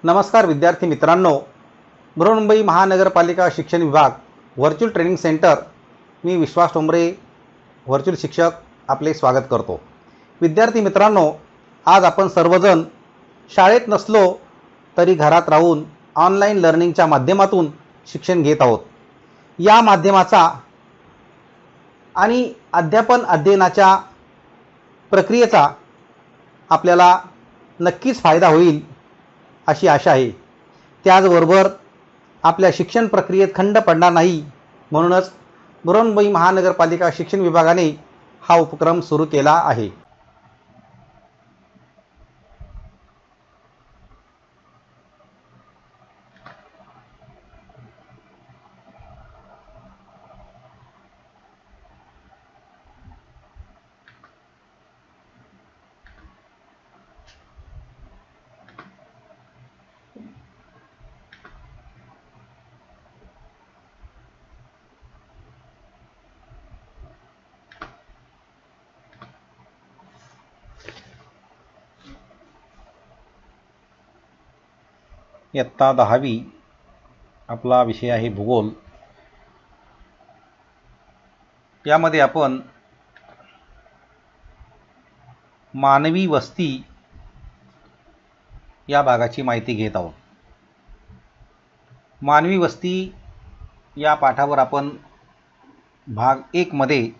नमस्कार विद्यार्थी मित्रांनो, बृहन्मुंबई महानगरपालिका शिक्षण विभाग व्हर्च्युअल ट्रेनिंग सेंटर, मी विश्वास टोंबरे व्हर्च्युअल शिक्षक आपले स्वागत करतो। विद्यार्थी मित्रांनो, आज आपण सर्वजण शाळेत नसलो तरी घरात राहून ऑनलाईन लर्निंगच्या माध्यमातून शिक्षण घेत आहोत। या माध्यमाचा आणि अध्यापन अध्ययनाच्या प्रक्रियेचा आपल्याला नक्कीच फायदा होईल अशी आशा आहे। त्याचबरोबर आपल्या शिक्षण प्रक्रियेत खंड पडणार नाही, म्हणूनच बृहन्मुंबई महानगरपालिका शिक्षण विभागाने हा उपक्रम सुरू केला आहे। इयत्ता 10वी आपला विषय आहे भूगोल। यामध्ये आपण मानवी वस्ती या भागाची माहिती घेत आहोत। मानवी वस्ती या पाठावर आपण भाग 1 मध्ये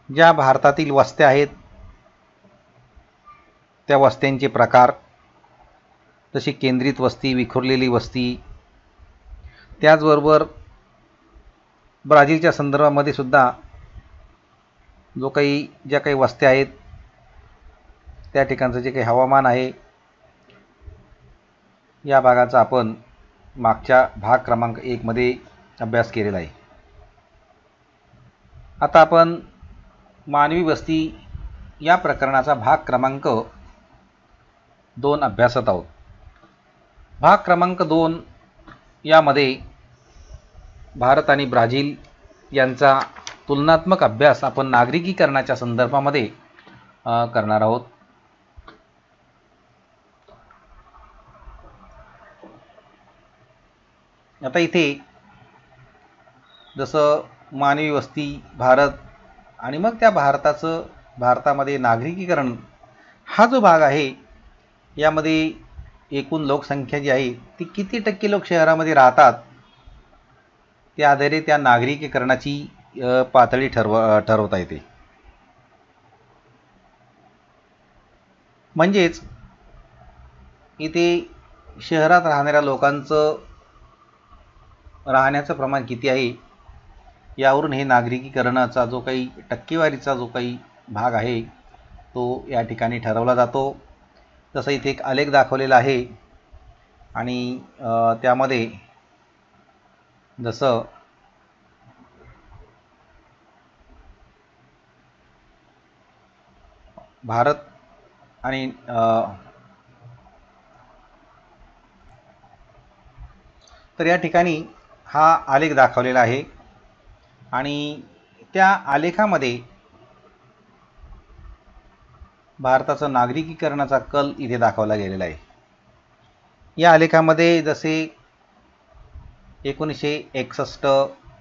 ज्या भारतातील वस्त्या आहेत त्या वस्त्यांचे प्रकार, तशी केंद्रित वस्ती, विखुरलेली वस्ती, त्याचबरोबर ब्राझीलच्या संदर्भामध्ये सुद्धा ज्या काही वस्त्या आहेत त्या ठिकाणचं जे काही हवामान आहे या भागाचा आपण मागच्या भाग क्रमांक 1 मध्ये अभ्यास केलेला आहे। आता आपण मानवी वस्ती या प्रकरणाचा भाग क्रमांक 2 अभ्यासत आहोत। भाग क्रमांक 2 यामध्ये भारत आणि ब्राझील यांचा तुलनात्मक अभ्यास आपण नागरिकीकरणाच्या संदर्भामध्ये करणार आहोत। आता इथे जसं मानवी वस्ती भारत आणि मग त्या भारतामध्ये नागरिकीकरण हा जो भाग आहे, यामध्ये एकूण लोकसंख्या जी आहे ती किती टक्के लोक शहरामध्ये राहतात त्या आधारे त्या नागरिकीकरणाची पातळी ठरवता येते। म्हणजेच इथे शहरात राहणाऱ्या लोकांचं राहण्याचं प्रमाण किती आहे यावरून हे नागरिकीकरणाचा जो काही टक्केवारीचा जो काही भाग आहे तो या ठिकाणी ठरवला जातो। तसं इथे एक आलेख दाखवलेला आहे आणि त्यामध्ये जसं भारत आणि तर या ठिकाणी हा आलेख दाखवलेला आहे आणि त्या आलेखामध्ये भारताचा नागरिकीकरणाचा कल इथे दाखवला गेलेला आहे। या आलेखामध्ये जसे 1961,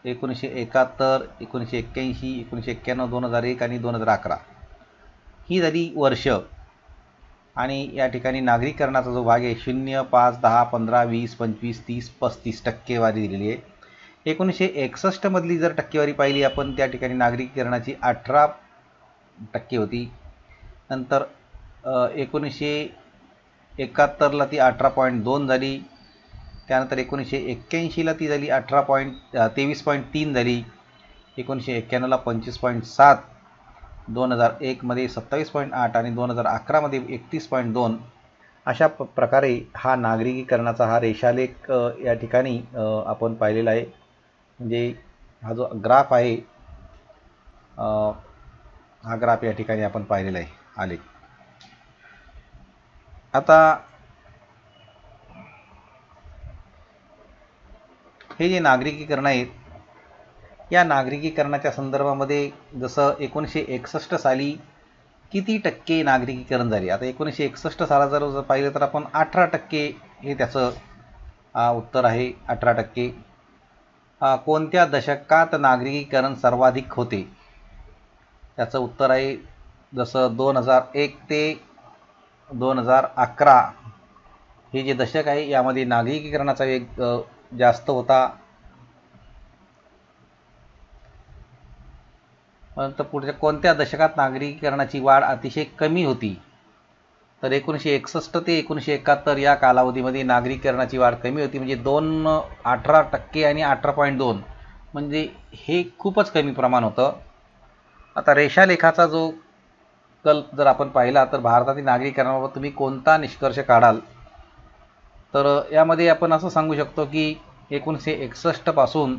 1971, 1981, 1991, 2001 आणि 2011 ही झाली वर्ष आणि या ठिकाणी नागरिकीकरणाचा जो भाग आहे 0, 5, 10, 15, 20, 25, 30, 35 टक्केवारी दिलेली आहे। 1961 मधली जर टक्केवारी पाहिली आपण, त्या ठिकाणी नागरिकीकरणाची 18% होती। नंतर 1971 ला ती 18.2 झाली, त्यानंतर 1981 ला ती झाली 23.3 झाली, 1991 ला 25.7, 2001 मध्ये 27.8 आणि 2011 मध्ये 31.2 अशा प्रकारे हा नागरिकीकरणाचा हा रेषालेख या ठिकाणी आपण पाहिलेला आहे। म्हणजे हा जो ग्राफ आहे हा ग्राफ या ठिकाणी आपण पाहिलेला आहे आलेख। आता हे जे नागरिकीकरण आहेत या नागरिकीकरणाच्या संदर्भामध्ये जसं 1961 साली किती टक्के नागरिकीकरण झाले? आता 1961 साला जर पाहिलं तर आपण 18% हे त्याचं उत्तर आहे, 18%. कोणत्या दशकात नागरिकीकरण सर्वाधिक होते? त्याचं उत्तर आहे जसं 2001 ते 2011 हे जे दशक आहे यामध्ये नागरिकीकरणाचा वेग जास्त होता. तर पुढच्या कोणत्या दशकात नागरिकीकरणाची वाढ अतिशय कमी होती? तर 1961 ते 1971 या कालावधीमध्ये नागरिकीकरणाची वाढ कमी होती, म्हणजे 18% आणि 18.2, म्हणजे हे खूपच कमी प्रमाण होतं. आता रेषालेखाचा जो कल जर आपण पाहिला तर भारतातील नागरिकीकरणाबाबत तुम्ही कोणता निष्कर्ष काढाल? तर यामध्ये आपण असं सांगू शकतो की 1961 पासून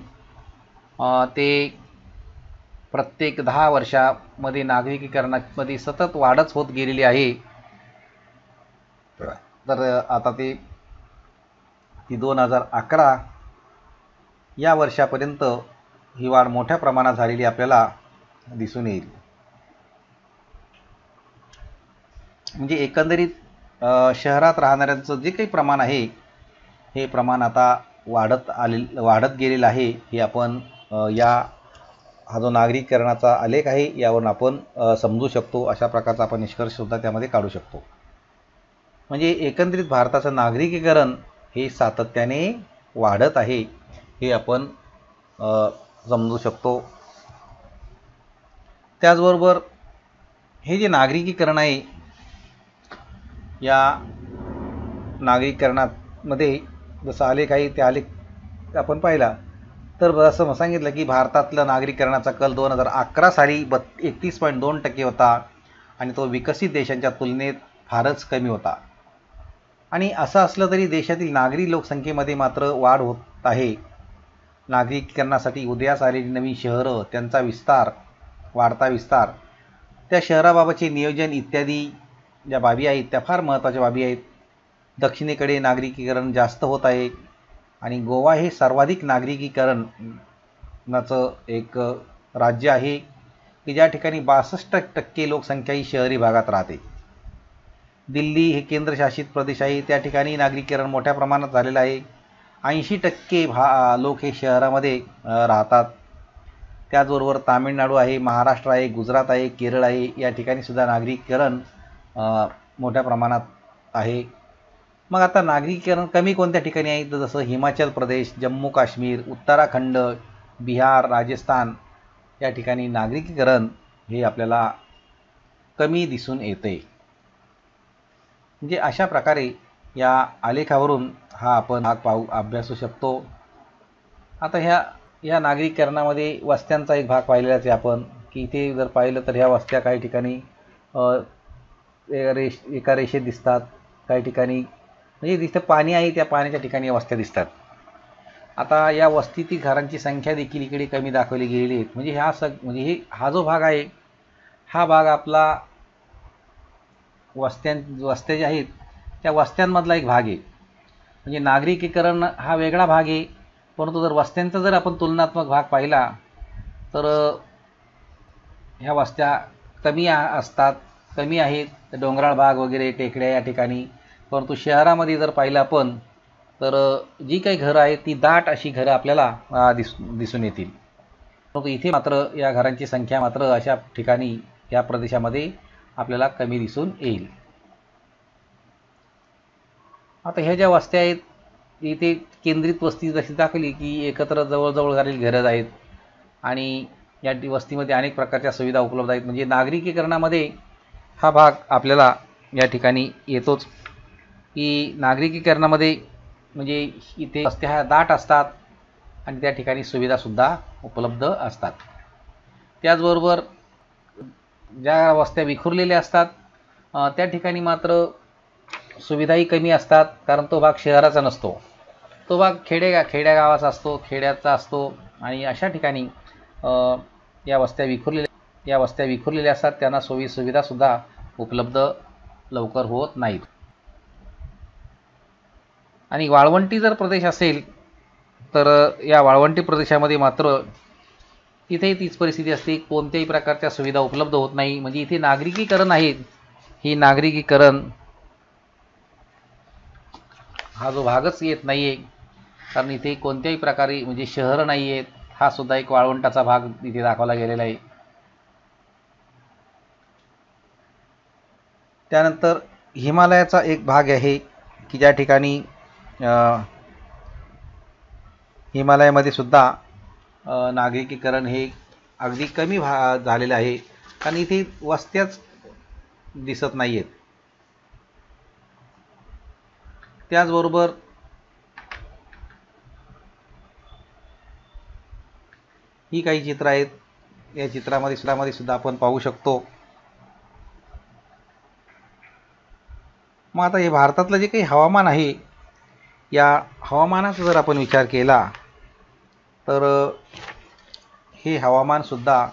ते प्रत्येक 10 वर्षामध्ये नागरिकीकरणामध्ये सतत वाढच होत गेलेली आहे. तर आता ती 2011 या वर्षापर्यंत ही वाढ मोठ्या प्रमाणात झालेली आपल्याला दिसून येईल. म्हणजे एकंदरीत शहरात राहणाऱ्यांचं जे काही प्रमाण आहे हे प्रमाण आता वाढत गेलेलं आहे. हे आपण हा जो नागरिकीकरणाचा आलेख आहे यावरून आपण समजू शकतो. अशा प्रकारचा आपण निष्कर्षसुद्धा त्यामध्ये काढू शकतो. म्हणजे एकंदरीत भारताचं नागरिकीकरण हे सातत्याने वाढत आहे हे आपण समजू शकतो. त्याचबरोबर हे जे नागरिकीकरण आहे या नागरिकीकरणामध्ये जसं आलेख आहे त्या आलेख आपण पाहिला तर असं सांगितलं की भारतातलं नागरिकीकरणाचा कल 2011 साली 31.2% होता आणि तो विकसित देशांच्या तुलनेत फारच कमी होता. आणि असं असलं तरी देशातील नागरी लोकसंख्येमध्ये मात्र वाढ होत आहे. नागरिकीकरणासाठी उदयास आलेली नवीन शहरं, त्यांचा विस्तार, वाढता विस्तार, त्या शहराबाबतचे नियोजन इत्यादी ज्या बाबी आहेत त्या फार महत्त्वाच्या बाबी आहेत. दक्षिणेकडे नागरिकीकरण जास्त होत आहे आणि गोवा हे सर्वाधिक नागरिकीकरणाचं एक राज्य आहे की ज्या ठिकाणी 62% लोकसंख्या ही शहरी भागात राहते. दिल्ली हे केंद्रशासित प्रदेश आहे, त्या ठिकाणी नागरिकीकरण मोठ्या प्रमाणात झालेलं आहे. 80% लोक हे शहरामध्ये राहतात. त्याचबरोबर तामिळनाडू आहे, महाराष्ट्र आहे, गुजरात आहे, केरळ आहे, या ठिकाणी सुद्धा नागरिकीकरण मोठ्या प्रमाणात आहे. मग आता नागरिकीकरण कमी कोणत्या ठिकाणी आहे? तर जसं हिमाचल प्रदेश, जम्मू काश्मीर, उत्तराखंड, बिहार, राजस्थान या ठिकाणी नागरिकीकरण हे आपल्याला कमी दिसून येते. म्हणजे अशा प्रकारे या आलेखावरून हा आपण अभ्यासू शकतो. आता ह्या नागरिकीकरणामध्ये वस्त्यांचा एक भाग पाहिलेलाच आहे आपण की इथे जर पाहिलं तर ह्या वस्त्या काही ठिकाणी एका रेषेत दिसतात, काही ठिकाणी म्हणजे जिथे पाणी आहे त्या पाण्याच्या ठिकाणी या वस्त्या दिसतात. आता या वस्तीतील घरांची संख्या देखील इकडे कमी दाखवली गेलेली आहे. म्हणजे हा जो भाग आहे हा भाग आपला वस्त्या ज्या आहेत त्या वस्त्यांमधला एक भाग आहे. म्हणजे नागरिकीकरण हा वेगळा भाग आहे, परंतु जर वस्त्यांचा जर आपण तुलनात्मक भाग पाहिला तर ह्या वस्त्या कमी आहेत, डोंगराळ भाग वगैरे, टेकड्या या ठिकाणी. परंतु शहरामध्ये जर पाहिलं आपण तर जी काही घरं आहेत ती दाट अशी घरं आपल्याला दिसून येतील. परंतु इथे मात्र या घरांची संख्या मात्र अशा ठिकाणी या प्रदेशामध्ये आपल्याला कमी दिसून येईल. आता ह्या ज्या वस्त्या आहेत इथे केंद्रित वस्ती जशी दाखवली की एकत्र जवळजवळ झालेली घरं आहेत आणि या वस्तीमध्ये अनेक प्रकारच्या सुविधा उपलब्ध आहेत. म्हणजे नागरिकीकरणामध्ये हा भाग आपल्याला या ठिकाणी येतोच की नागरिकीकरणामध्ये म्हणजे इथे वस्त्या ह्या दाट असतात आणि त्या ठिकाणी सुविधासुद्धा उपलब्ध असतात. त्याचबरोबर ज्या वस्त्या विखुरलेल्या असतात त्या ठिकाणी मात्र सुविधाही कमी असतात, कारण तो भाग शहराचा नसतो, तो भाग खेड्यागावाचा असतो, खेड्याचा असतो. आणि अशा ठिकाणी या वस्त्या विखुरलेल्या असतात, त्यांना सुविधासुद्धा उपलब्ध लवकर होत नाहीत. आणि वाळवंटी जर प्रदेश असेल तर या वाळवंटी प्रदेशामध्ये मात्र इथेही तीच परिस्थिती असते, कोणत्याही प्रकारच्या सुविधा उपलब्ध होत नाही. म्हणजे इथे नागरिकीकरण आहे, ही नागरिकीकरण हा जो भागच येत नाही आहे, कारण इथे कोणत्याही प्रकारे म्हणजे शहरं नाही आहेत. हा सुद्धा एक वाळवंटाचा भाग इथे दाखवला गेलेला आहे. त्यानंतर हिमालयाचा एक भाग आहे की ज्या ठिकाणी हिमालयामध्ये सुद्धा नागरिकीकरण हे अगदी कमी झालेलं आहे, कारण इथे वस्त्याच दिसत नाही आहेत. त्याचबरोबर ही काही चित्र आहेत. या चित्रामध्ये सुद्धा आपण पाहू शकतो. मग आता हे भारतातलं जे काही हवामान आहे, या हवामानाचा जर आपण विचार केला तर हे हवामानसुद्धा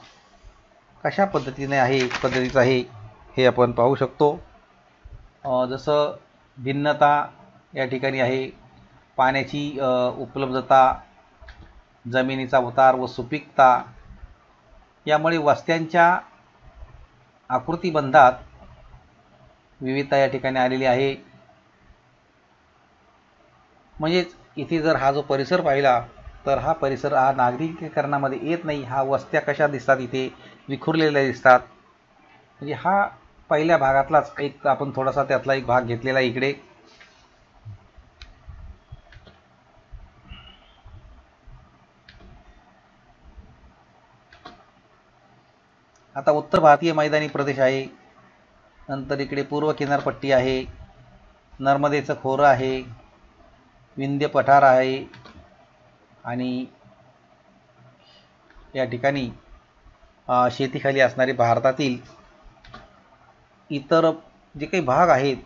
कशा पद्धतीचं आहे हे आपण पाहू शकतो. जसं भिन्नता या ठिकाणी आहे, पाण्याची उपलब्धता, जमिनीचा उतार व सुपीकता, यामुळे वस्त्यांच्या आकृतिबंधात विविधता या ठिकाणी आलेली आहे. म्हणजेच इथे जर हा जो परिसर पाहिला तर हा परिसर हा नागरिकीकरणामध्ये येत नाही. हा वस्त्या कशा दिसतात, इथे विखुरलेल्या दिसतात. म्हणजे हा पहिल्या भागातलाच एक आपण थोडासा त्यातला एक भाग घेतलेला इकडे. आता उत्तर भारतीय मैदानी प्रदेश आहे, नंतर इकडे पूर्व किनारपट्टी आहे, नर्मदेचं खोरं आहे, विंध्य पठार आहे, आणि या ठिकाणी शेतीखाली असणारे भारतातील इतर जे काही भाग आहेत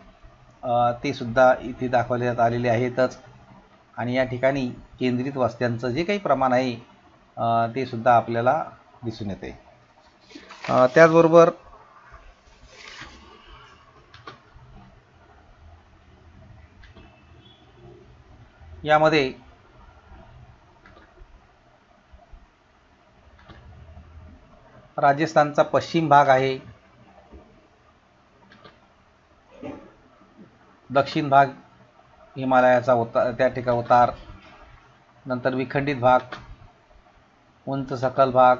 ते सुद्धा इथे दाखवण्यात आलेले आहेतच. आणि या ठिकाणी केंद्रित वस्त्यांचं जे काही प्रमाण आहे ते सुद्धा आपल्याला दिसून येते. त्याचबरोबर यामध्ये राजस्थानचा पश्चिम भाग आहे, दक्षिण भाग हिमालयाचा त्या ठिकाणी उतार, नंतर विखंडित भाग, उंच सखल भाग,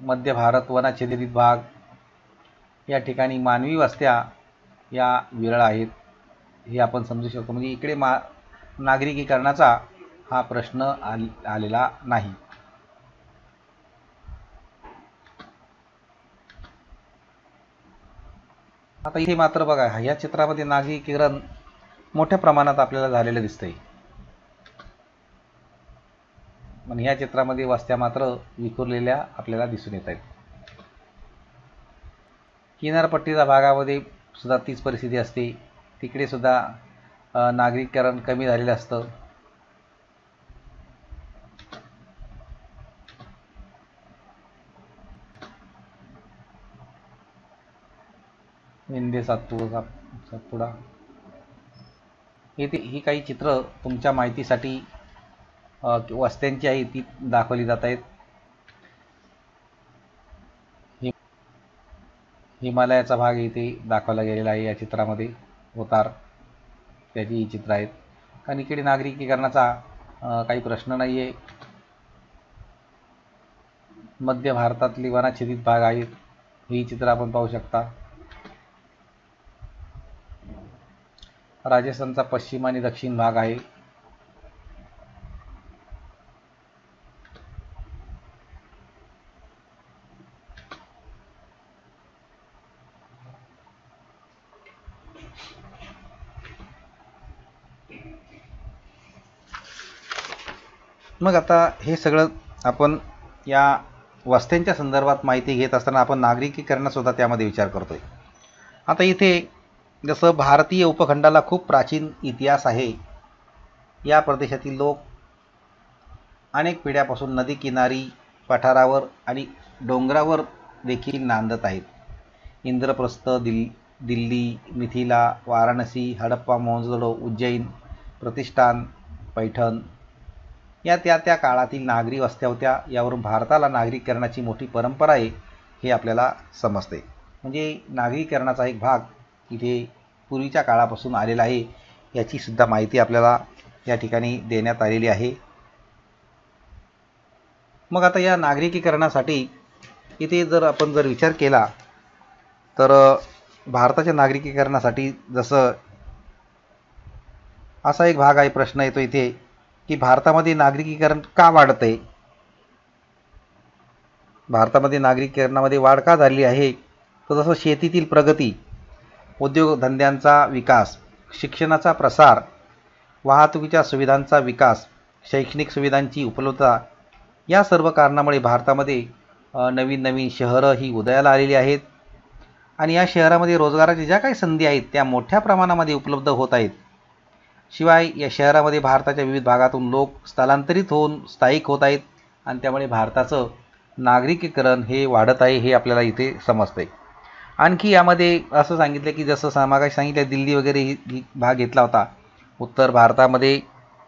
मध्य भारत वनाच्छादित भाग. या ठिकाणी मानवी वस्त्या या विरळ आहेत हे आपण समजू शकतो. म्हणजे इकडे नागरिकीकरणाचा हा प्रश्न आलेला नाही. आता इथे मात्र बघा, ह्या चित्रामध्ये नागरिकीकरण मोठ्या प्रमाणात आपल्याला झालेलं दिसतंय, पण ह्या चित्रामध्ये वस्त्या मात्र विखुरलेल्या आपल्याला दिसून येत आहेत. किनारपट्टीच्या भागामध्ये सुद्धा तीच परिस्थिती असते, तिकडे सुद्धा नागरिकीकरण कमी झालेलं असतं. विंध्य सातपुडा ही काही चित्र तुमच्या माहितीसाठी वस्त्यांची आहे ती दाखवली जात आहेत. हिमालयाचा भाग इथे दाखवला गेलेला आहे या चित्रामध्ये, उतार त्याची ही चित्र आहेत. कारण इकडे नागरिकीकरणाचा काही प्रश्न नाही आहे. मध्य भारतातली वनाच्छादित भाग आहेत, ही चित्र आपण पाहू शकता. राजस्थानचा पश्चिम आणि दक्षिण भाग आहे. मग आता हे सगळं आपण या वस्त्यांच्या संदर्भात माहिती घेत असताना आपण नागरिकीकरणासुद्धा त्यामध्ये विचार करतोय. आता इथे जसं भारतीय उपखंडाला खूप प्राचीन इतिहास आहे, या प्रदेशातील लोक अनेक पिढ्यापासून नदी किनारी, पठारावर आणि डोंगरावर देखील नांदत आहेत. इंद्रप्रस्थ, दिल्ली, मिथिला, वाराणसी, हडप्पा, मोहनजोदडो, उज्जैन, प्रतिष्ठान, पैठण या त्या काळातील नागरी वस्त्या होत्या. यावरून भारताला नागरीकरणाची मोठी परंपरा आहे हे आपल्याला समजते. म्हणजे नागरीकरणाचा एक भाग इथे पूर्वीच्या काळापासून आलेला आहे याची सुद्धा माहिती आपल्याला या ठिकाणी देण्यात आलेली आहे. मग आता या नागरिकीकरणासाठी इथे जर आपण विचार केला तर भारताच्या नागरिकीकरणासाठी जसं असा एक भाग आहे, प्रश्न येतो इथे की भारतामध्ये नागरिकीकरण का वाढतंय, भारतामध्ये नागरिकीकरणामध्ये वाढ का झाली आहे. तर जसं शेतीतील प्रगती, उद्योगधंद्यांचा विकास, शिक्षणाचा प्रसार, वाहतुकीच्या सुविधांचा विकास, शैक्षणिक सुविधांची उपलब्धता या सर्व कारणामुळे भारतामध्ये नवीन नवीन शहरं ही उदयाला आलेली आहेत. आणि या शहरामध्ये रोजगाराच्या ज्या काही संधी आहेत त्या मोठ्या प्रमाणामध्ये उपलब्ध होत आहेत. शिवाय या शहरामध्ये भारताच्या विविध भागातून लोक स्थलांतरित होऊन स्थायिक होत आहेत आणि त्यामुळे भारताचं नागरिकीकरण हे वाढत आहे हे आपल्याला इथे समजते. आणखी यामध्ये असं सांगितलं की जसं मागाशी सांगितलं दिल्ली वगैरे ही भाग घेतला होता. उत्तर भारतामध्ये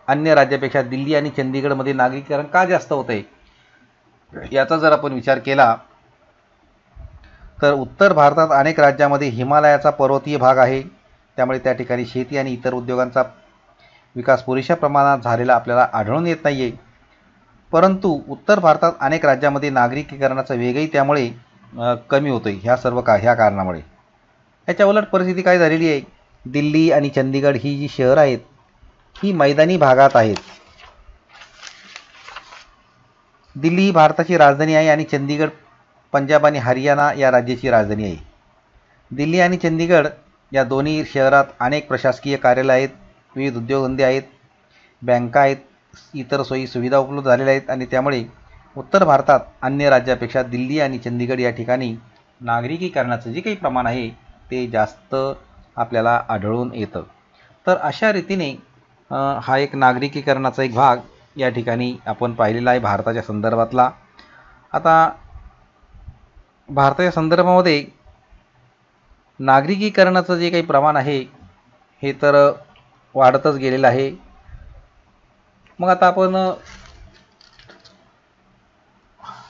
अन्य राज्यापेक्षा दिल्ली आणि चंदीगडमध्ये नागरिकीकरण का जास्त होत आहे याचा जर आपण विचार केला तर उत्तर भारतात अनेक राज्यामध्ये हिमालयाचा पर्वतीय भाग आहे. त्यामुळे त्या ठिकाणी शेती आणि इतर उद्योगांचा विकास पुरेशा प्रमाणात झालेला आपल्याला आढळून येत नाही आहे. परंतु उत्तर भारतात अनेक राज्यामध्ये नागरिकीकरणाचा वेगही त्यामुळे कमी होतो ह्या सर्व ह्या कारणामुळे. याच्या उलट परिस्थिती काय झालेली आहे, दिल्ली आणि चंदीगड ही जी शहरं आहेत ही मैदानी भागात आहेत. दिल्ली ही भारताची राजधानी आहे आणि चंदीगड पंजाब आणि हरियाणा या राज्याची राजधानी आहे. दिल्ली आणि चंदीगड या दोन्ही शहरात अनेक प्रशासकीय कार्यालय आहेत, विविध उद्योगधंदे आहेत, बँका आहेत, इतर सोयी सुविधा उपलब्ध झालेल्या आहेत आणि त्यामुळे उत्तर भारतात अन्य राज्यापेक्षा दिल्ली आणि चंदीगड या ठिकाणी नागरिकीकरणाचं जे काही प्रमाण आहे ते जास्त आपल्याला आढळून येतं. तर अशा रीतीने हा एक नागरिकीकरणाचा एक भाग या ठिकाणी आपण पाहिलेला आहे भारताच्या संदर्भातला. आता भारताच्या संदर्भामध्ये नागरिकीकरणाचं जे काही प्रमाण आहे हे तर वाढतच गेलेलं आहे. मग आता आपण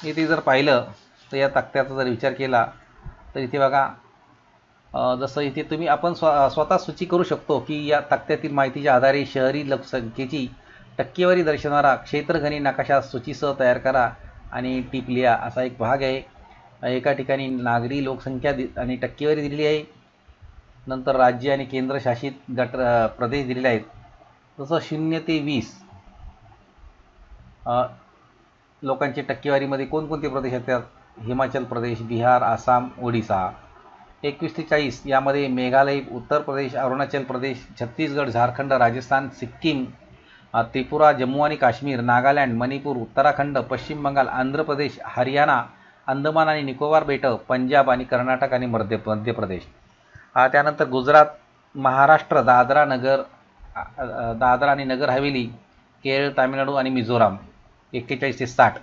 इथे जर पाहिलं तर या तक्त्याचा जर विचार केला तर इथे बघा जसं इथे तुम्ही आपण स्वतः सूची करू शकतो की या तक्त्यातील माहितीच्या आधारे शहरी लोकसंख्येची टक्केवारी दर्शवणारा क्षेत्रगणी नकाशा सूचीसह तयार करा आणि टिप लिहा असा एक भाग आहे. एका ठिकाणी नागरी लोकसंख्या आणि टक्केवारी दिलेली आहे. नंतर राज्य आणि केंद्रशासित प्रदेश दिलेले आहेत. जसं 0 ते 20 लोकांची टक्केवारीमध्ये कोणकोणते प्रदेश आहेत, हिमाचल प्रदेश, बिहार, आसाम, ओडिसा. 21 ते 40 यामध्ये मेघालय, उत्तर प्रदेश, अरुणाचल प्रदेश, छत्तीसगड, झारखंड, राजस्थान, सिक्कीम, त्रिपुरा, जम्मू आणि काश्मीर, नागालँड, मणिपूर, उत्तराखंड, पश्चिम बंगाल, आंध्र प्रदेश, हरियाणा, अंदमान आणि निकोबार बेटं, पंजाब आणि कर्नाटक आणि मध्य प्रदेश. त्यानंतर गुजरात, महाराष्ट्र, दादरा आणि नगर हवेली, केरळ, तामिळनाडू आणि मिझोराम. 41 ते 60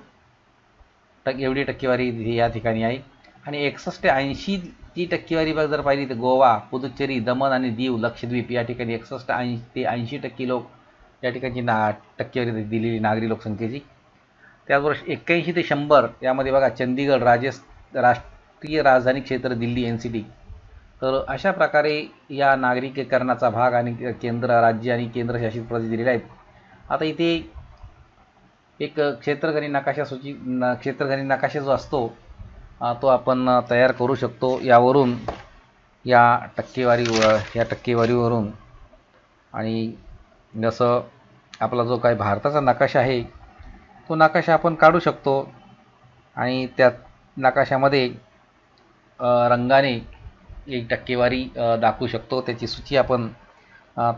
एवढी टक्केवारी या ठिकाणी आहे. आणि 61 ते 80 ची टक्केवारी बघ जर पाहिली तर गोवा, पुदुच्चेरी, दमण आणि दीव, लक्षद्वीप या ठिकाणी 61 ते 80% लोक या ठिकाणची टक्केवारी दिलेली नागरी लोकसंख्येची. त्याचबरोबर 81 ते 100 यामध्ये बघा चंदीगड, राष्ट्रीय राजधानी क्षेत्र दिल्ली NCT. तर अशा प्रकारे या नागरिकीकरणाचा भाग आणि केंद्र, राज्य आणि केंद्रशासित प्रदेश दिलेले आहेत. आता इथे एक क्षेत्रगणी नकाशा जो असतो तो आपण तयार करू शकतो. यावरून या टक्केवारीवरून आणि जसं आपला जो काही भारताचा नकाशा आहे तो नकाशा आपण काढू शकतो आणि त्या नकाशामध्ये रंगाने एक टक्केवारी दाखवू शकतो, त्याची सूची आपण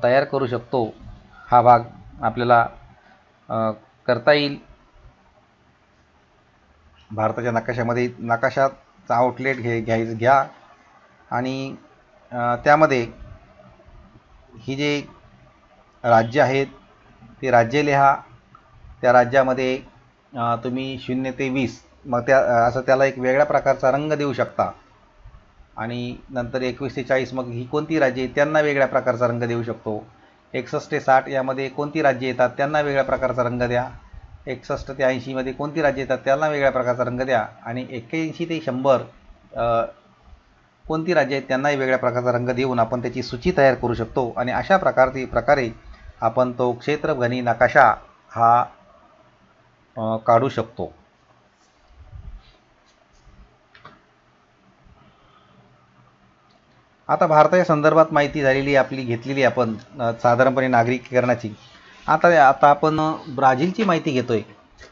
तयार करू शकतो. हा भाग आपल्याला करता येईल. भारताच्या नकाशामध्ये नकाशाचा आउटलेट घ्या आणि त्यामध्ये ही जे राज्य आहेत ते राज्य लिहा. त्या राज्यामध्ये तुम्ही 0 ते 20 मग असं त्याला एक वेगळ्या प्रकारचा रंग देऊ शकता. आणि नंतर 21 ते 40 मग ही कोणती राज्ये आहेत त्यांना वेगळ्या प्रकारचा रंग देऊ शकतो. 61 ते 60 यामध्ये कोणती राज्ये येतात त्यांना वेगळ्या प्रकारचा रंग द्या. 61 ते 80मध्ये कोणती राज्य येतात त्याला वेगळ्या प्रकारचा रंग द्या, आणि 81 ते 100 कोणती राज्य आहेत त्यांनाही वेगळ्या प्रकारचा रंग देऊन आपण त्याची सूची तयार करू शकतो. आणि अशा प्रकारे आपण तो क्षेत्रफळी नकाशा हा काढू शकतो. आता भारताच्या संदर्भात माहिती झालेली आपली घेतलेली आपण साधारणपणे नागरिकीकरणाची. आता आपण ब्राझीलची माहिती घेतोय.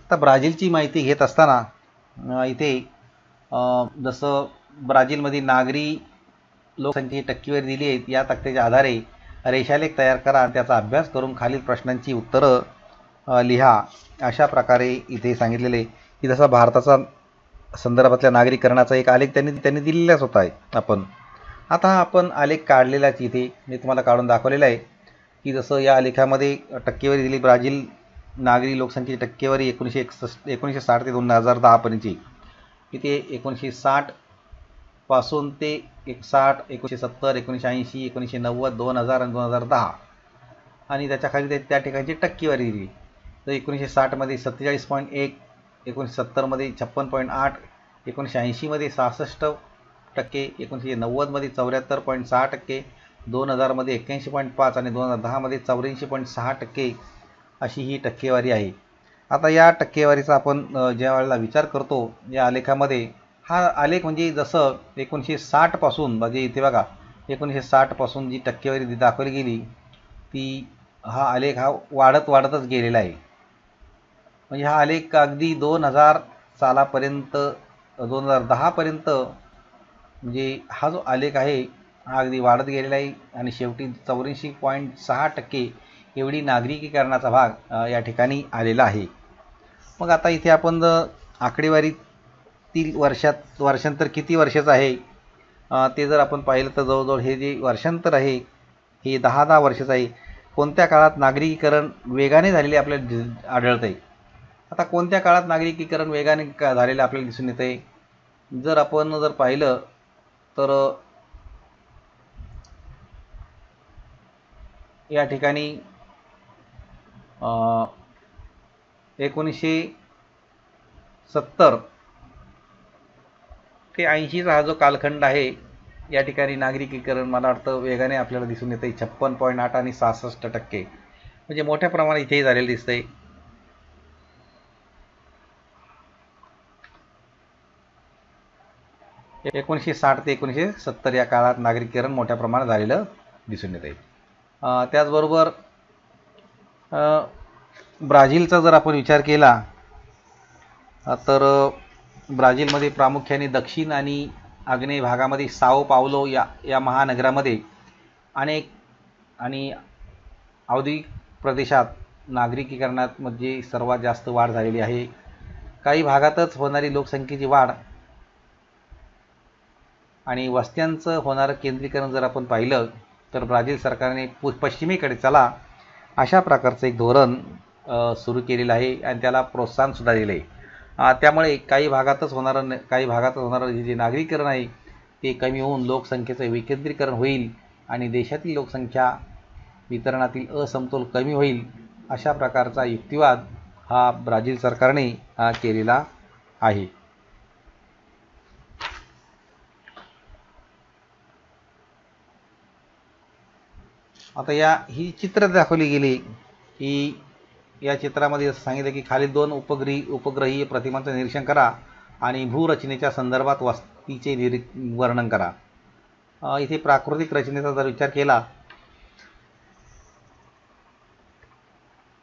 आता ब्राझीलची माहिती घेत असताना इथे जसं ब्राझीलमध्ये नागरी लोकसंख्येची टक्केवारी दिली आहे, या तक्त्याच्या आधारे रेषालेख तयार करा, त्याचा अभ्यास करून खालील प्रश्नांची उत्तरं लिहा. अशा प्रकारे इथे सांगितलेले की जसा भारताचा संदर्भातल्या नागरीकरणाचा एक आलेख त्यांनी दिलेलाच होता आहे. आता आपण आलेख काढलेलाच इथे मी तुम्हाला काढून दाखवलेला आहे की जसं या आलेखामध्ये टक्केवारी दिली ब्राझील नागरी लोकसंख्येची टक्केवारी 1960 ते 2010 पर्यंतची. इथे 1960 पासून ते 61, 1970, 1980, 1990, 2000 आणि 2010 आणि त्याच्याखाली त्या ठिकाणची टक्केवारी दिली. तर 1960मध्ये 47.1, 1970मध्ये 56.8, 1980मध्ये 66%, 1990मध्ये 74.6%, 2000मध्ये 81.5 आणि 2010मध्ये 84.6% अशी ही टक्केवारी आहे. आता या टक्केवारीचा आपण ज्या वेळेला विचार करतो या आलेखामध्ये, हा आलेख म्हणजे जसं 1960 पासून म्हणजे इथे बघा 1960 पासून जी टक्केवारी दाखवली गेली ती हा आलेख हा वाढतच गेलेला आहे. म्हणजे हा आलेख अगदी 2000 सालापर्यंत 2010 पर्यंत म्हणजे हा जो आलेख आहे हा अगदी वाढत गेलेला आहे आणि शेवटी 84.6% एवढी नागरिकीकरणाचा भाग या ठिकाणी आलेला आहे. मग आता इथे आपण आकडेवारीतील वर्षांतर किती वर्षाचं आहे ते जर आपण पाहिलं तर जवळजवळ हे जे वर्षांतर आहे हे 10 वर्षाचं आहे. कोणत्या काळात नागरिकीकरण वेगाने झालेले आपल्याला आढळतं आहे. आता कोणत्या काळात नागरिकीकरण वेगाने झालेलं आपल्याला दिसून येतं आहे, जर आपण पाहिलं तर या ठिकाणी 1970 ते 80चा हा जो कालखंड आहे या ठिकाणी नागरिकीकरण मला वाटतं वेगाने आपल्याला दिसून येतं आहे. 56.8 आणि 66% म्हणजे मोठ्या प्रमाणात इथेही झालेलं दिसतंय. - 1960 ते 1970 या काळात नागरिकीकरण मोठ्या प्रमाणात झालेलं दिसून येत आहे. त्याचबरोबर ब्राझीलचा जर आपण विचार केला तर ब्राझीलमध्ये प्रामुख्याने दक्षिण आणि आग्नेय भागामध्ये साओ पावलो या महानगरामध्ये अनेक आणि औद्योगिक प्रदेशात नागरिकीकरणात म्हणजे सर्वात जास्त वाढ झालेली आहे. काही भागातच होणारी लोकसंख्येची वाढ आणि वस्त्यांचं होणारं केंद्रीकरण जर आपण पाहिलं तर ब्राझील सरकारने पश्चिमेकडे चला अशा प्रकारचं एक धोरण सुरू केलेलं आहे आणि त्याला प्रोत्साहनसुद्धा दिलं आहे. त्यामुळे काही भागातच होणारं जे नागरीकरण आहे ते कमी होऊन लोकसंख्येचं विकेंद्रीकरण होईल आणि देशातील लोकसंख्या वितरणातील असमतोल कमी होईल. अशा प्रकारचा युक्तिवाद हा ब्राझील सरकारने केलेला आहे. आता ही चित्र दाखवली गेली की या चित्रामध्ये असं सांगितलं की खालील 2 उपग्रहीय प्रतिमांचं निरीक्षण करा आणि भूरचनेच्या संदर्भात वस्तीचे वर्णन करा. इथे प्राकृतिक रचनेचा जर विचार केला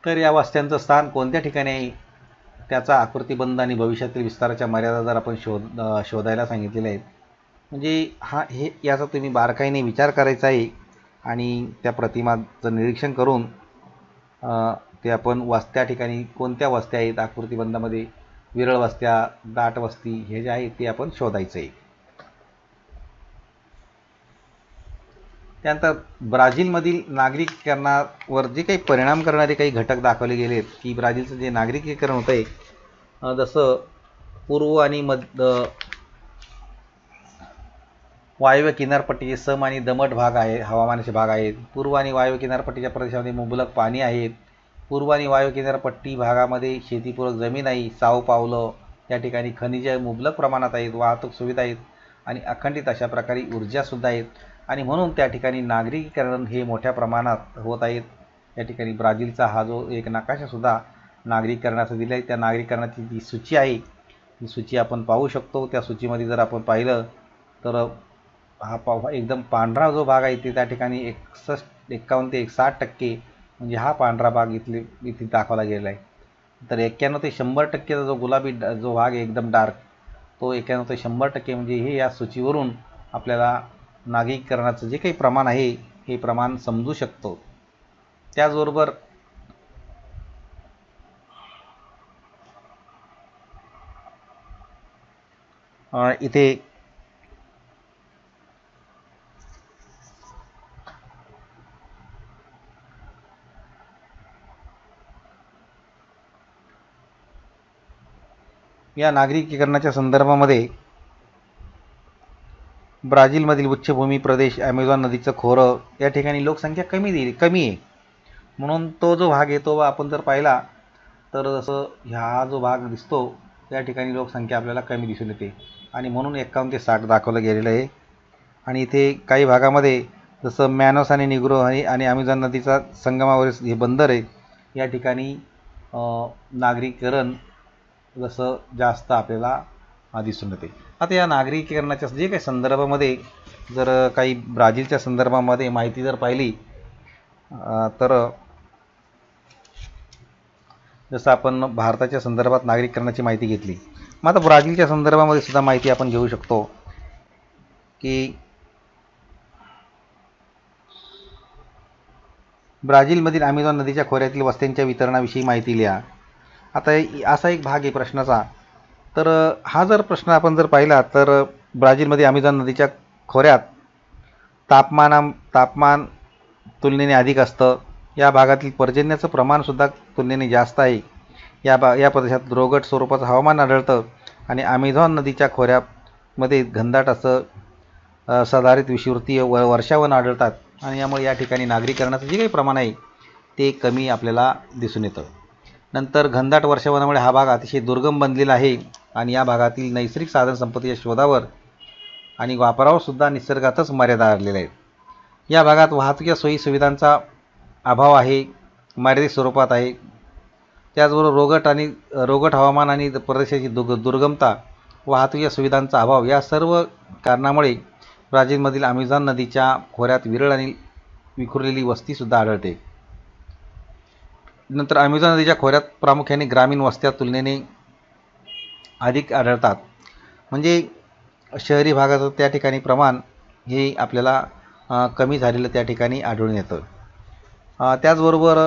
तर या वस्त्यांचं स्थान कोणत्या ठिकाणी आहे, त्याचा आकृतिबंध आणि भविष्यातील विस्ताराच्या मर्यादा जर आपण शोधायला सांगितलेल्या आहेत. म्हणजे याचा तुम्ही बारकाईने विचार करायचा आहे आणि त्या प्रतिमाचं निरीक्षण करून ते आपण त्या ठिकाणी कोणत्या वस्त्या आहेत आकृतिबंधामध्ये, विरळ वस्त्या, दाट वस्ती हे जे आहे ते आपण शोधायचं आहे. त्यानंतर ब्राझीलमधील नागरिकीकरणावर जे काही परिणाम करणारे काही घटक दाखवले गेले आहेत की ब्राझीलचं जे नागरिकीकरण होतं आहे जसं पूर्व आणि वायव्य किनारपट्टीचे सम आणि दमट भाग आहे, हवामानाचे भाग आहेत. पूर्व आणि वायव्य किनारपट्टीच्या प्रदेशामध्ये मुबलक पाणी आहेत. पूर्व आणि वायव्य किनारपट्टी भागामध्ये शेतीपूरक जमीन आहे, साओ पावलो या ठिकाणी खनिजे मुबलक प्रमाणात आहेत, वाहतूक सुविधा आहेत आणि अखंडित अशा प्रकारे ऊर्जासुद्धा आहेत आणि म्हणून त्या ठिकाणी नागरिकीकरण हे मोठ्या प्रमाणात होत आहेत. या ठिकाणी ब्राझीलचा हा जो एक नकाशासुद्धा नागरिकीकरणाचा दिला आहे, त्या नागरिकीकरणाची जी सूची आहे ही सूची आपण पाहू शकतो. त्या सूचीमध्ये जर आपण पाहिलं तर हा एकदम पांढरा जो भाग आहे ते त्या ठिकाणी 51 ते 60% म्हणजे हा पांढरा भाग इथे दाखवला गेलेला आहे. तर 91 ते 100%चा जो गुलाबी जो भाग आहे एकदम डार्क, तो 91 ते 100% म्हणजे हे या सूचीवरून आपल्याला नागरिकीकरणाचं जे काही प्रमाण आहे हे प्रमाण समजू शकतो. त्याचबरोबर इथे या नागरिकीकरणाच्या संदर्भामध्ये ब्राझीलमधील उच्चभूमी प्रदेश, ॲमेझॉन नदीचं खोरं या ठिकाणी लोकसंख्या कमी आहे. म्हणून तो जो भाग आहे तो आपण जर पाहिला तर जसं हा जो भाग दिसतो त्या ठिकाणी लोकसंख्या आपल्याला कमी दिसून येते आणि म्हणून 51 ते 60 दाखवलं गेलेलं आहे. आणि इथे काही भागामध्ये जसं मॅनोस आणि निग्रो आणि ॲमेझॉन नदीचा संगमावरील हे बंदर आहे, या ठिकाणी नागरीकरण जसं जास्त आपल्याला दिसून येते. आता या नागरिकीकरणाच्या जे काही संदर्भामध्ये जर काही ब्राझीलच्या संदर्भामध्ये माहिती जर पाहिली तर जसं आपण भारताच्या संदर्भात नागरिकीकरणाची माहिती घेतली, मग आता ब्राझीलच्या संदर्भामध्ये सुद्धा माहिती आपण घेऊ शकतो की ब्राझीलमधील ॲमेझॉन नदीच्या खोऱ्यातील वस्त्यांच्या वितरणाविषयी माहिती लिहा. आता असा एक भाग आहे प्रश्नाचा. तर हा जर प्रश्न आपण जर पाहिला तर ब्राझीलमध्ये ॲमेझॉन नदीच्या खोऱ्यात तापमान तुलनेने अधिक असतं. या भागातील पर्जन्याचं प्रमाणसुद्धा तुलनेने जास्त आहे. या प्रदेशात रोगट स्वरूपाचं हवामान आढळतं आणि ॲमेझॉन नदीच्या खोऱ्यामध्ये घनदाट असं सदाहरित विषुववृत्तीय वर्षावन आढळतात आणि यामुळे या ठिकाणी नागरीकरणाचं जे काही प्रमाण आहे ते कमी आपल्याला दिसून येतं. नंतर घनदाट वर्षावनामुळे हा भाग अतिशय दुर्गम बनलेला आहे आणि या भागातील नैसर्गिक साधनसंपत्तीच्या शोधावर आणि वापरावर सुद्धा निसर्गातच मर्यादा आणलेल्या आहेत. या भागात वाहतुकीच्या सोयी सुविधांचा अभाव आहे, मर्यादित स्वरूपात आहे. त्याचबरोबर रोगट हवामान आणि प्रदेशाची दुर्गमता, वाहतुकीच्या सुविधांचा अभाव या सर्व कारणामुळे ब्राझीलमधील ॲमेझॉन नदीच्या खोऱ्यात विरळ आणि विखुरलेली वस्तीसुद्धा आढळते. नंतर ॲमेझॉन नदीच्या खोऱ्यात प्रामुख्याने ग्रामीण वस्त्या तुलनेने अधिक आढळतात. म्हणजे शहरी भागाचं त्या ठिकाणी प्रमाण हे आपल्याला कमी झालेलं त्या ठिकाणी आढळून येतं. त्याचबरोबर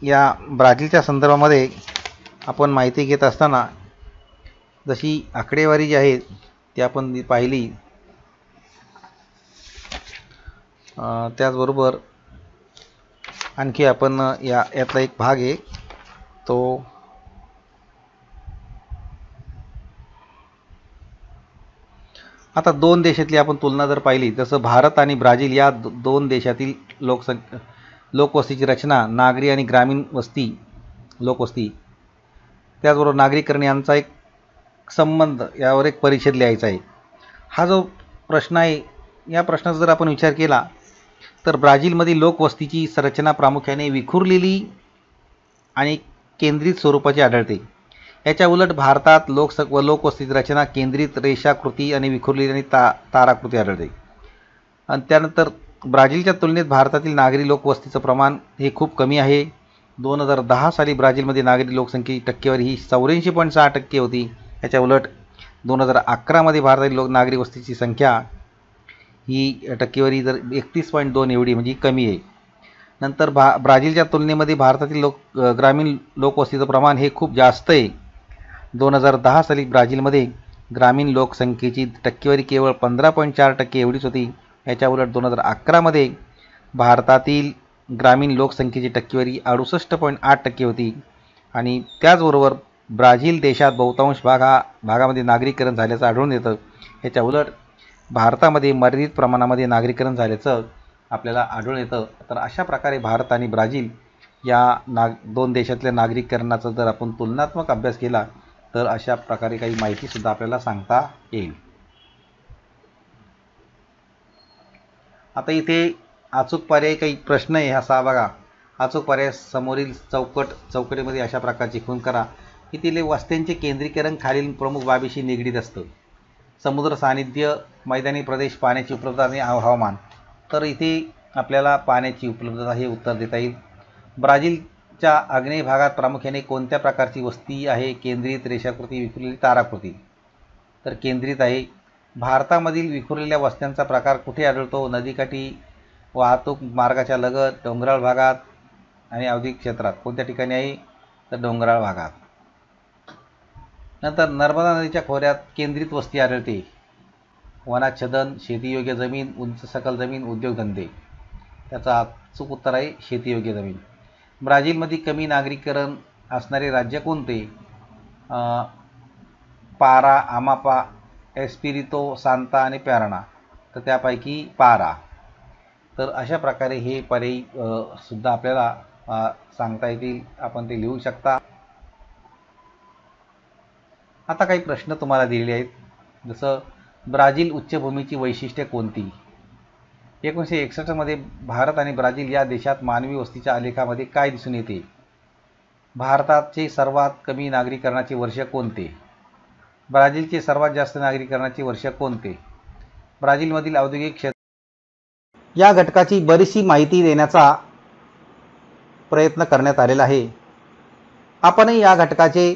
या ब्राझीलच्या संदर्भामध्ये आपण माहिती घेत असताना जशी आकडेवारी जी आहे ती आपण पाहिली, त्याचबरोबर आणखी आपण यातला एक भाग आहे तो आता दोन देशातली आपण तुलना जर पाहिली, जसं भारत आणि ब्राझील या दोन देशातील लोकवस्तीची रचना, नागरी आणि ग्रामीण लोकवस्ती, त्याचबरोबर नागरीकरण यांचा एक संबंध यावर एक परिच्छेद लिहायचा आहे. हा जो प्रश्न आहे या प्रश्नाचा जर आपण विचार केला तर ब्राझीलमधील लोकवस्तीची रचना प्रामुख्याने विखुरलेली आणि केंद्रित स्वरूपाची आढळते. याच्या उलट भारतात लोकवस्तीची रचना केंद्रित, रेषाकृती आणि विखुरलेली आणि ताराकृती आढळते. आणि त्यानंतर ब्राझीलच्या तुलनेत भारतातील नागरी लोकवस्तीचं प्रमाण हे खूप कमी आहे. 2010 साली ब्राझीलमध्ये नागरी लोकसंख्येची टक्केवारी ही 84.6% होती. याच्या उलट 2011 भारतातील नागरी वस्तीची संख्या ही टक्केवारी जर 31.2 एवढी म्हणजे कमी आहे. नंतर ब्राझीलच्या तुलनेमध्ये भारतातील ग्रामीण लोकवस्तीचं प्रमाण हे खूप जास्त आहे. 2010 साली ब्राझीलमध्ये ग्रामीण लोकसंख्येची टक्केवारी केवळ 15.4% एवढीच होती. याच्या उलट 2011 भारतातील ग्रामीण लोकसंख्येची टक्केवारी 68.8% होती. आणि त्याचबरोबर ब्राझील देशात बहुतांश भागामध्ये नागरीकरण झाल्याचं आढळून येतं. याच्या उलट भारतामध्ये मर्यादित प्रमाणामध्ये नागरीकरण झाल्याचं आपल्याला आढळून येतं. तर अशा प्रकारे भारत आणि ब्राझील या दोन देशातल्या नागरीकरणाचा जर आपण तुलनात्मक अभ्यास केला तर अशा प्रकारे काही माहितीसुद्धा आपल्याला सांगता येईल. आता इथे अचूक पर्याय काही प्रश्न आहे असा बघा. अचूक पर्याय समोरील चौकटीमध्ये अशा प्रकारची खूण करा. येथील वस्त्यांचे केंद्रीकरण खालील प्रमुख बाबीशी निगडीत असतं. समुद्र सानिध्य, मैदानी प्रदेश, पाण्याची उपलब्धता आणि हवामान. तर इथे आपल्याला पाण्याची उपलब्धता हे उत्तर देता येईल. ब्राझीलच्या आग्नेय भागात प्रामुख्याने कोणत्या प्रकारची वस्ती आहे? केंद्रित, रेषाकृती, विखुरलेली, ताराकृती. तर केंद्रित आहे. भारतामधील विखुरलेल्या वस्त्यांचा प्रकार कुठे आढळतो? नदीकाठी, वाहतूक मार्गाच्या लगत, डोंगराळ भागात आणि औद्योगिक क्षेत्रात. कोणत्या ठिकाणी आहे? तर डोंगराळ भागात. नंतर नर्मदा नदीच्या खोऱ्यात केंद्रित वस्ती आढळते. वनाच्छादन, शेतीयोग्य जमीन, उंच सखल जमीन, उद्योगधंदे. त्याचा अचूक उत्तर आहे शेतीयोग्य जमीन. ब्राझीलमध्ये कमी नागरीकरण असणारे राज्य कोणते? पारा, आमापा, एस्पिरितो सांता आणि पॅराना. तर त्यापैकी पारा. तर अशा प्रकारे हे पर्याय सुद्धा आपल्याला सांगता येतील. आपण ते लिहू शकता. आता काही प्रश्न तुम्हाला दिलेले आहेत. जसं ब्राझील उच्चभूमीची वैशिष्ट्ये कोणती? 1961 मध्ये भारत आणि ब्राझील या देशात मानवी वस्तीच्या आलेखामध्ये काय दिसून येते? भारताचे सर्वात कमी नागरीकरणाचे वर्ष कोणते? ब्राझीलचे सर्वात जास्त नागरीकरणाचे वर्ष कोणते? ब्राझीलमधील औद्योगिक क्षेत्र या घटकाची बरीचशी माहिती देण्याचा प्रयत्न करण्यात आलेला आहे. आपणही या घटकाचे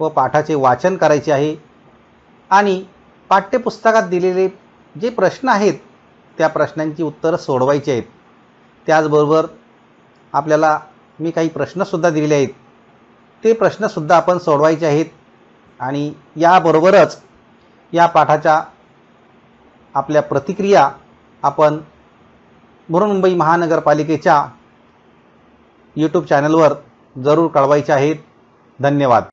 व पाठाचे वाचन करायचे आहे आणि पाठ्यपुस्तकात दिलेले जे प्रश्न आहेत त्या प्रश्नांची उत्तरं सोडवायची आहेत. त्याचबरोबर आपल्याला मी काही प्रश्नसुद्धा दिलेले आहेत. ते प्रश्नसुद्धा आपण सोडवायचे आहेत. आणि याबरोबरच या पाठाच्या आपल्या प्रतिक्रिया आपण बृहन्मुंबई महानगरपालिकेच्या यूट्यूब चॅनलवर जरूर कळवायच्या आहेत. धन्यवाद.